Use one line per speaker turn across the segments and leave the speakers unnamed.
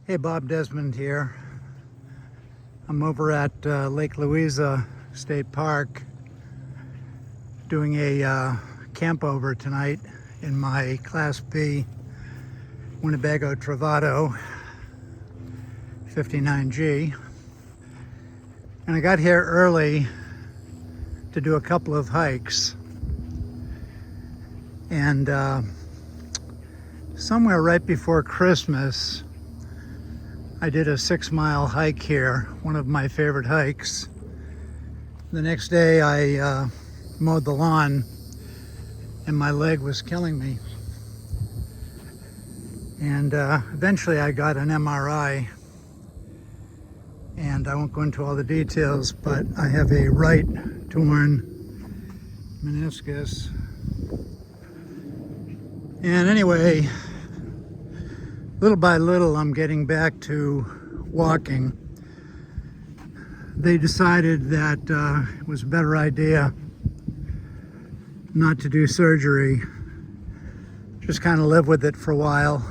Hey, Bob Desmond here. I'm over at Lake Louisa State Park doing a camp over tonight in my Class B Winnebago Travato 59G. And I got here early to do a couple of hikes. And somewhere right before Christmas, I did a 6-mile hike here, one of my favorite hikes. The next day I mowed the lawn and my leg was killing me. And eventually I got an MRI, and I won't go into all the details, but I have a right torn meniscus. And anyway, little by little, I'm getting back to walking. They decided that it was a better idea not to do surgery, just kind of live with it for a while.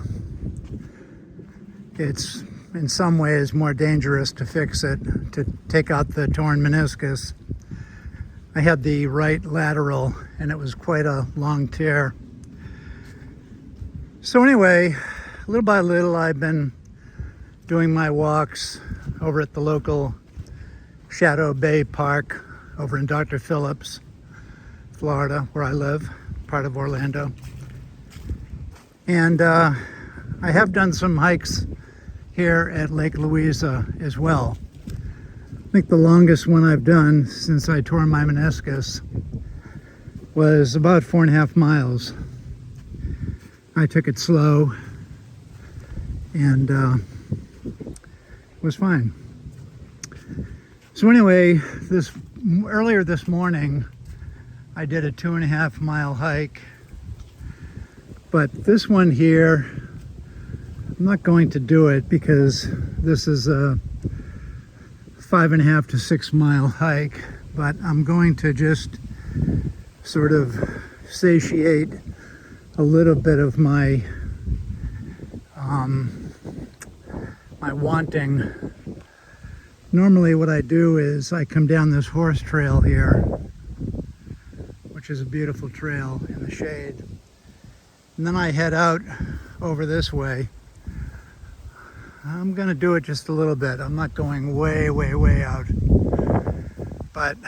It's in some ways more dangerous to fix it, to take out the torn meniscus. I had the right lateral and it was quite a long tear. So anyway, little by little, I've been doing my walks over at the local Shadow Bay Park over in Dr. Phillips, Florida, where I live, part of Orlando. And I have done some hikes here at Lake Louisa as well. I think the longest one I've done since I tore my meniscus was about 4.5 miles. I took it slow and was fine. So anyway, earlier this morning, I did a 2.5-mile hike, but this one here, I'm not going to do it because this is a 5.5 to 6 mile hike, but I'm going to just sort of satiate a little bit of my my wanting. Normally what I do is I come down this horse trail here, which is a beautiful trail in the shade, and then I head out over this way. I'm gonna do it just a little bit. I'm not going way out, but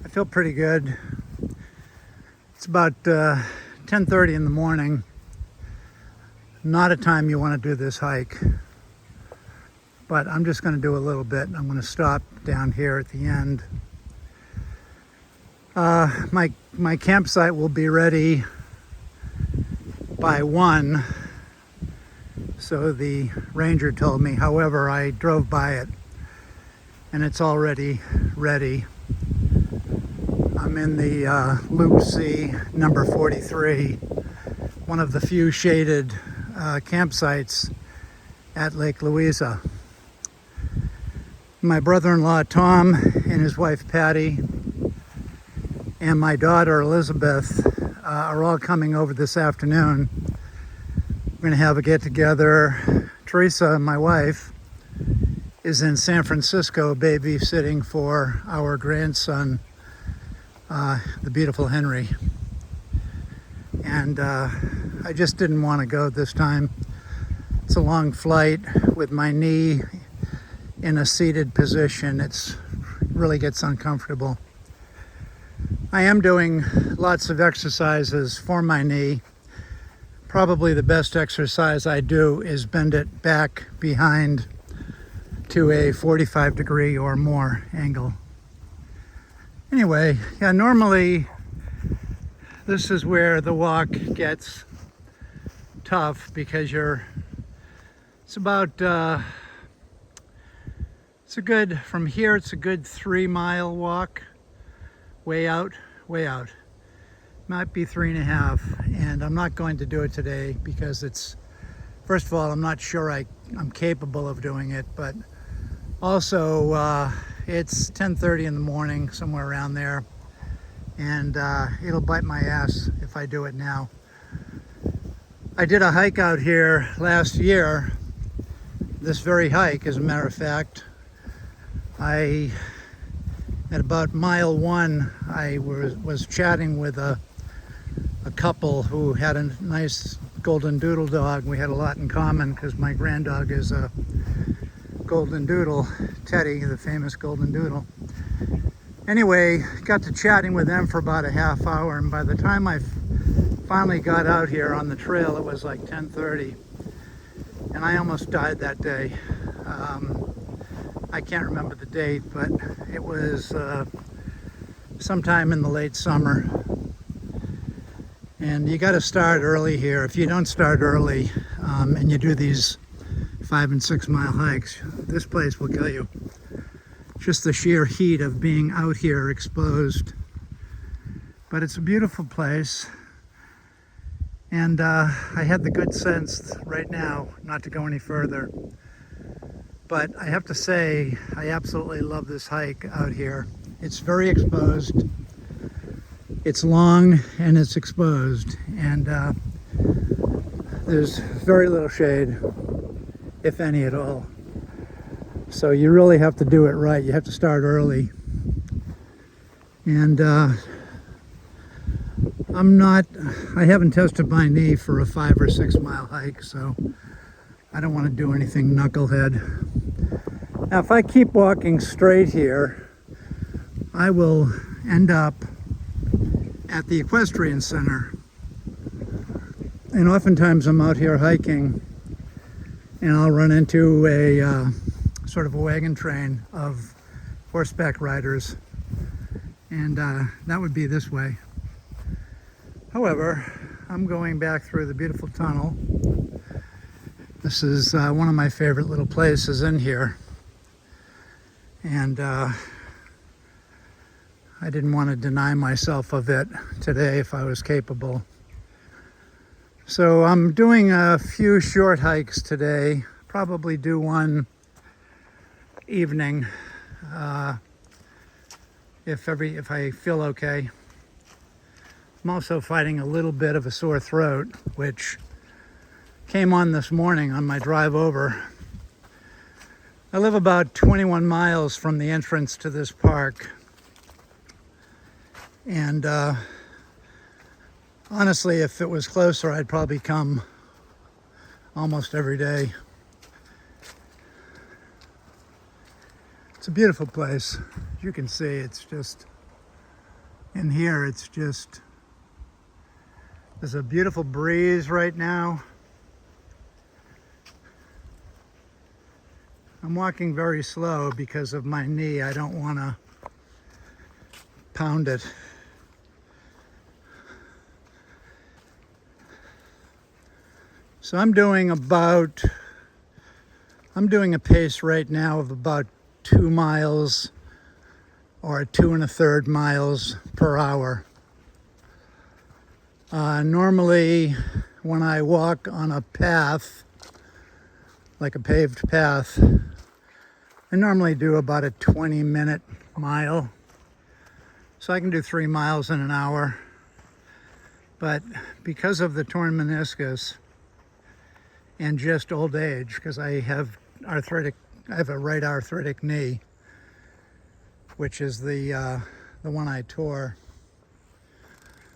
I feel pretty good. It's about 10:30 in the morning. Not a time you want to do this hike, but I'm just going to do a little bit. I'm going to stop down here at the end. My campsite will be ready by 1, so the ranger told me. However, I drove by it and it's already ready. I'm in the Loop C number 43, one of the few shaded campsites at Lake Louisa. My brother-in-law Tom and his wife Patty and my daughter Elizabeth are all coming over this afternoon. We're going to have a get-together. Teresa, my wife, is in San Francisco babysitting for our grandson, the beautiful Henry. And I just didn't want to go this time. It's a long flight with my knee in a seated position. It really gets uncomfortable. I am doing lots of exercises for my knee. Probably the best exercise I do is bend it back behind to a 45-degree or more angle. Anyway, yeah, normally this is where the walk gets tough because it's a good, from here it's a good 3-mile walk, way out. Might be 3.5, and I'm not going to do it today because it's, first of all, I'm not sure I'm capable of doing it, but also it's 10:30 in the morning, somewhere around there, and it'll bite my ass if I do it now. I did a hike out here last year, this very hike, as a matter of fact. At about mile 1, I was chatting with a couple who had a nice golden doodle dog. We had a lot in common because my granddog is a golden doodle, Teddy, the famous golden doodle. Anyway, got to chatting with them for about a half hour, and by the time I finally got out here on the trail, it was like 10:30, and I almost died that day. I can't remember the date, but it was sometime in the late summer. And you got to start early here. If you don't start early and you do these 5 and 6 mile hikes, this place will kill you. Just the sheer heat of being out here exposed. But it's a beautiful place. And I had the good sense right now not to go any further. But I have to say, I absolutely love this hike out here. It's very exposed. It's long and it's exposed. And there's very little shade, if any at all. So you really have to do it right. You have to start early. And I haven't tested my knee for a 5 or 6 mile hike, so I don't want to do anything knucklehead. Now, if I keep walking straight here, I will end up at the equestrian center. And oftentimes I'm out here hiking and I'll run into a sort of a wagon train of horseback riders, and that would be this way. However, I'm going back through the beautiful tunnel. This is one of my favorite little places in here, and I didn't want to deny myself of it today if I was capable. So I'm doing a few short hikes today, probably do one evening if I feel okay. I'm also fighting a little bit of a sore throat, which came on this morning on my drive over. I live about 21 miles from the entrance to this park, and honestly, if it was closer, I'd probably come almost every day. It's a beautiful place. As you can see, it's just, in here, it's just, there's a beautiful breeze right now. I'm walking very slow because of my knee. I don't want to pound it. So I'm doing a pace right now of about 2 miles or 2 1/3 miles per hour. Normally, when I walk on a path, like a paved path, I normally do about a 20-minute mile. So I can do 3 miles in an hour. But because of the torn meniscus and just old age, because I have a right arthritic knee, which is the one I tore.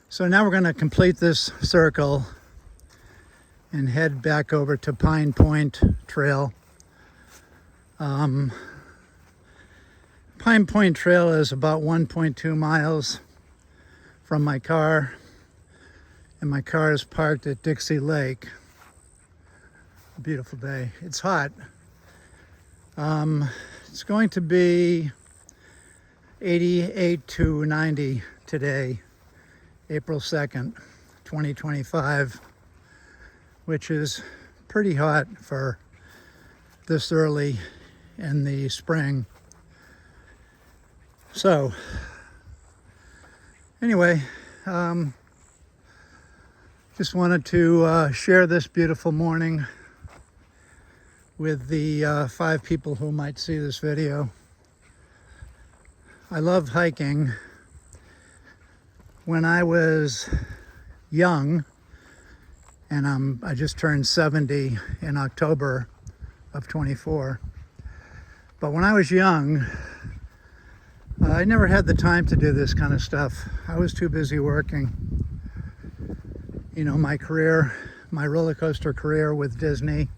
So now we're going to complete this circle and head back over to Pine Point Trail. Pine Point Trail is about 1.2 miles from my car, and my car is parked at Dixie Lake. A beautiful day. It's hot. It's going to be 88 to 90 today, April 2nd, 2025, which is pretty hot for this early in the spring. So, anyway, just wanted to share this beautiful morning with the 5 people who might see this video. I love hiking. When I was young and I just turned 70 in October of 24. But when I was young, I never had the time to do this kind of stuff. I was too busy working. You know, my career, my roller coaster career with Disney,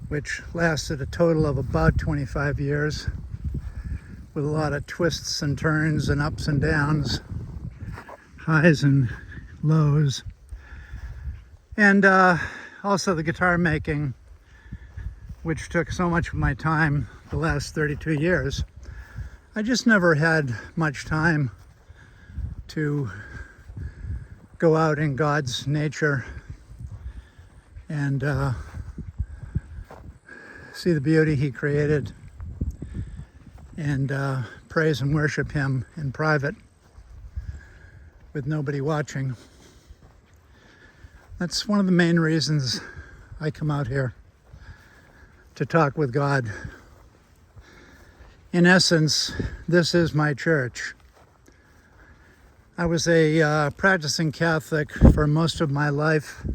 which lasted a total of about 25 years, with a lot of twists and turns and ups and downs, highs and lows. And also the guitar making, which took so much of my time the last 32 years. I just never had much time to go out in God's nature and see the beauty He created and praise and worship Him in private with nobody watching. That's one of the main reasons I come out here, to talk with God. In essence, this is my church. I was a practicing Catholic for most of my life,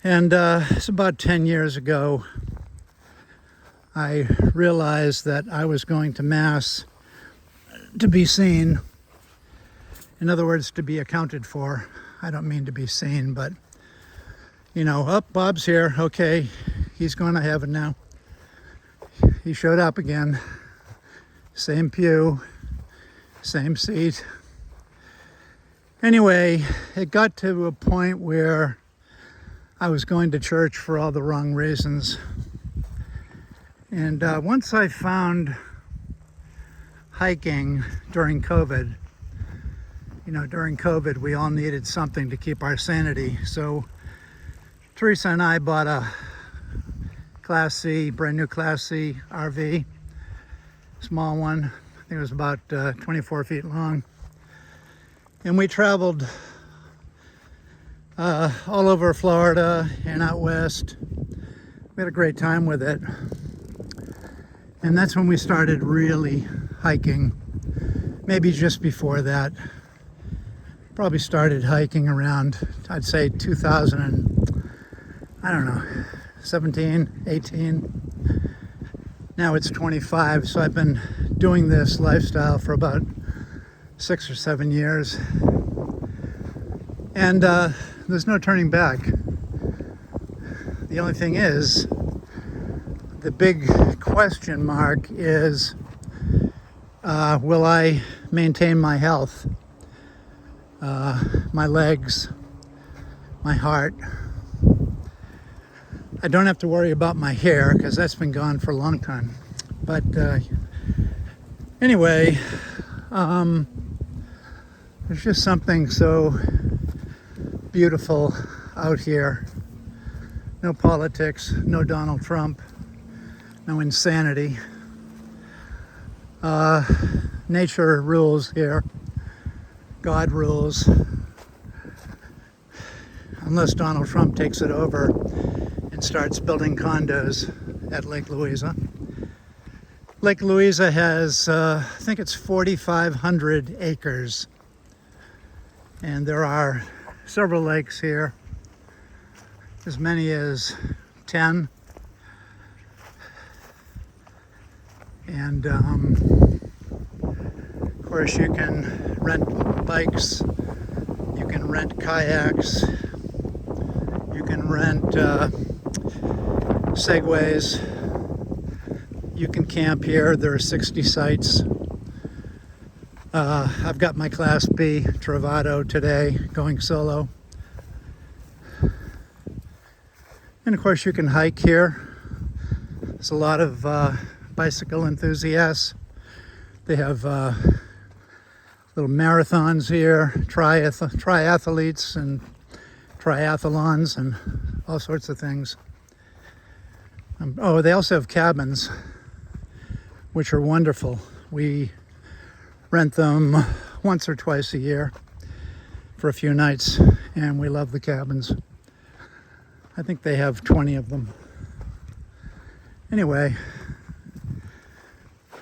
and it's about 10 years ago I realized that I was going to Mass to be seen. In other words, to be accounted for. I don't mean to be seen, but, you know, oh, Bob's here. Okay, he's going to heaven now. He showed up again. Same pew, same seat. Anyway, it got to a point where I was going to church for all the wrong reasons. And once I found hiking during COVID, you know, during COVID, we all needed something to keep our sanity. So Teresa and I bought a Class C, brand new Class C RV, small one. I think it was about 24 feet long. And we traveled all over Florida and out west. We had a great time with it. And that's when we started really hiking. Maybe just before that. Probably started hiking around, I'd say 2000 and, I don't know, 17, 18. Now it's 25, so I've been doing this lifestyle for about 6 or 7 years. And there's no turning back. The only thing is, the big question mark is, will I maintain my health? My legs, my heart. I don't have to worry about my hair because that's been gone for a long time. But anyway, there's just something so beautiful out here. No politics, no Donald Trump, no insanity. Nature rules here. God rules, unless Donald Trump takes it over and starts building condos at Lake Louisa. Lake Louisa has, I think it's 4,500 acres, and there are several lakes here, as many as 10, and of course you can rent bikes, you can rent kayaks, you can rent segways, you can camp here. There are 60 sites. I've got my Class B Travado today, going solo. And of course you can hike here. There's a lot of bicycle enthusiasts. They have little marathons here, triathletes and triathlons and all sorts of things. Oh, they also have cabins, which are wonderful. We rent them once or twice a year for a few nights, and we love the cabins. I think they have 20 of them. Anyway,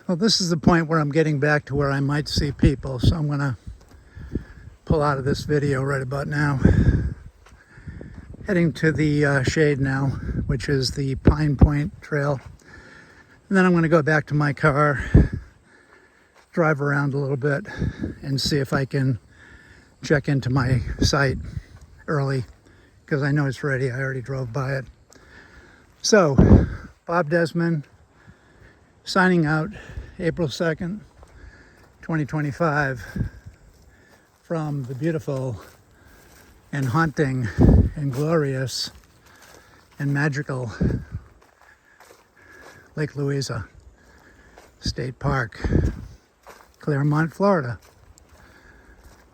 well, this is the point where I'm getting back to where I might see people, so I'm going to pull out of this video right about now. Heading to the shade now, which is the Pine Point Trail. And then I'm going to go back to my car, drive around a little bit, and see if I can check into my site early, because I know it's ready. I already drove by it. So, Bob Desmond, signing out, April 2nd, 2025, from the beautiful and haunting and glorious and magical Lake Louisa State Park, Claremont, Florida.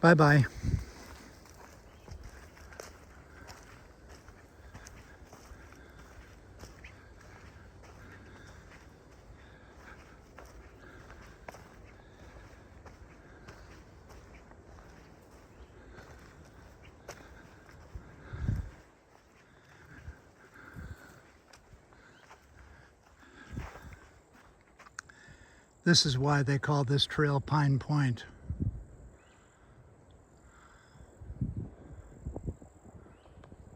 Bye-bye. This is why they call this trail Pine Point.